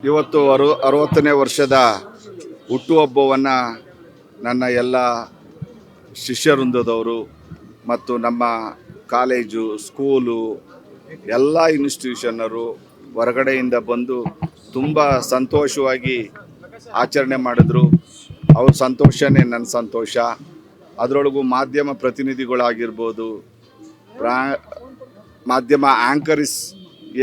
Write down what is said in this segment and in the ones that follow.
ಇವತ್ತು 60ನೇ ವರ್ಷದ ಹುಟ್ಟುಹಬ್ಬವನ್ನು ನನ್ನ ಎಲ್ಲ ಶಿಷ್ಯವೃಂದದವರು ಮತ್ತು ನಮ್ಮ ಕಾಲೇಜು ಸ್ಕೂಲು ಎಲ್ಲ ಇನ್ಸ್ಟಿಟ್ಯೂಷನ್ನರು ಹೊರಗಡೆಯಿಂದ ಬಂದು ತುಂಬ ಸಂತೋಷವಾಗಿ ಆಚರಣೆ ಮಾಡಿದ್ರು. ಅವ್ರ ಸಂತೋಷನೇ ನನ್ನ ಸಂತೋಷ. ಅದರೊಳಗೂ ಮಾಧ್ಯಮ ಪ್ರತಿನಿಧಿಗಳಾಗಿರ್ಬೋದು, ಮಾಧ್ಯಮ ಆ್ಯಂಕರ್ಸ್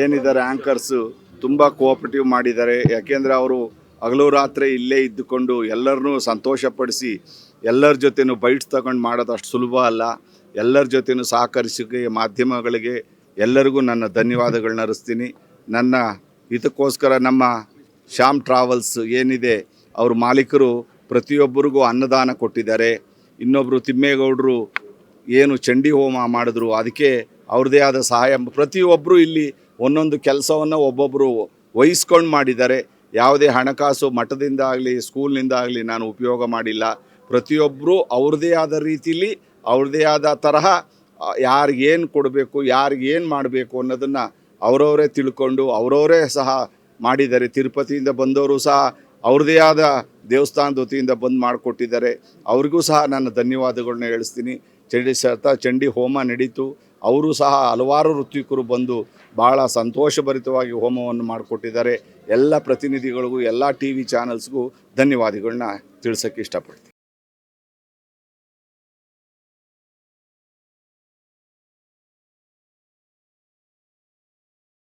ಏನಿದ್ದಾರೆ, ಆ್ಯಂಕರ್ಸು ತುಂಬ ಕೋಆಪರೇಟಿವ್ ಮಾಡಿದ್ದಾರೆ. ಯಾಕೆಂದರೆ ಅವರು ಹಗಲು ರಾತ್ರಿ ಇಲ್ಲೇ ಇದ್ದುಕೊಂಡು ಎಲ್ಲರನ್ನೂ ಸಂತೋಷಪಡಿಸಿ ಎಲ್ಲರ ಜೊತೆನೂ ಬೈಟ್ಸ್ ತಗೊಂಡು ಮಾಡೋದು ಅಷ್ಟು ಸುಲಭ ಅಲ್ಲ. ಎಲ್ಲರ ಜೊತೆನೂ ಸಹಕರಿಸಿಕೆ ಮಾಧ್ಯಮಗಳಿಗೆ ಎಲ್ಲರಿಗೂ ನನ್ನ ಧನ್ಯವಾದಗಳನ್ನ ಅರ್ಪಿಸ್ತೀನಿ. ನನ್ನ ಇದಕ್ಕೋಸ್ಕರ ನಮ್ಮ ಶ್ಯಾಮ್ ಟ್ರಾವೆಲ್ಸ್ ಏನಿದೆ ಅವ್ರ ಮಾಲೀಕರು ಪ್ರತಿಯೊಬ್ಬರಿಗೂ ಅನ್ನದಾನ ಕೊಟ್ಟಿದ್ದಾರೆ. ಇನ್ನೊಬ್ಬರು ತಿಮ್ಮೇಗೌಡರು ಏನು ಚಂಡಿ ಹೋಮ ಮಾಡಿದ್ರು, ಅದಕ್ಕೆ ಅವ್ರದ್ದೇ ಆದ ಸಹಾಯ ಪ್ರತಿಯೊಬ್ಬರು ಇಲ್ಲಿ ಒಂದೊಂದು ಕೆಲಸವನ್ನು ಒಬ್ಬೊಬ್ಬರು ವಹಿಸ್ಕೊಂಡು ಮಾಡಿದ್ದಾರೆ. ಯಾವುದೇ ಹಣಕಾಸು ಮಠದಿಂದ ಆಗಲಿ ಸ್ಕೂಲ್ನಿಂದ ಆಗಲಿ ನಾನು ಉಪಯೋಗ ಮಾಡಿಲ್ಲ. ಪ್ರತಿಯೊಬ್ಬರು ಅವ್ರದ್ದೇ ಆದ ರೀತಿಯಲ್ಲಿ ಅವ್ರದ್ದೇ ಆದ ತರಹ ಯಾರಿಗೇನು ಕೊಡಬೇಕು, ಯಾರಿಗೇನು ಮಾಡಬೇಕು ಅನ್ನೋದನ್ನು ಅವರವರೇ ತಿಳ್ಕೊಂಡು ಅವರವರೇ ಸಹ ಮಾಡಿದ್ದಾರೆ. ತಿರುಪತಿಯಿಂದ ಬಂದವರು ಸಹ ಅವ್ರದ್ದೇ ಆದ ದೇವಸ್ಥಾನದ ವತಿಯಿಂದ ಬಂದು ಮಾಡಿಕೊಟ್ಟಿದ್ದಾರೆ. ಅವ್ರಿಗೂ ಸಹ ನನ್ನ ಧನ್ಯವಾದಗಳನ್ನ ಹೇಳಿಸ್ತೀನಿ. ಚಂಡಿ ಹೋಮ ನಡೀತು. ಅವರು ಸಹ ಹಲವಾರು ಋತ್ವಿಕರು ಬಂದು ಭಾಳ ಸಂತೋಷಭರಿತವಾಗಿ ಹೋಮವನ್ನು ಮಾಡಿಕೊಟ್ಟಿದ್ದಾರೆ. ಎಲ್ಲ ಪ್ರತಿನಿಧಿಗಳಿಗೂ ಎಲ್ಲ TV ಚಾನಲ್ಸ್ಗೂ ಧನ್ಯವಾದಗಳನ್ನ ತಿಳಿಸೋಕ್ಕೆ ಇಷ್ಟಪಡ್ತೀನಿ.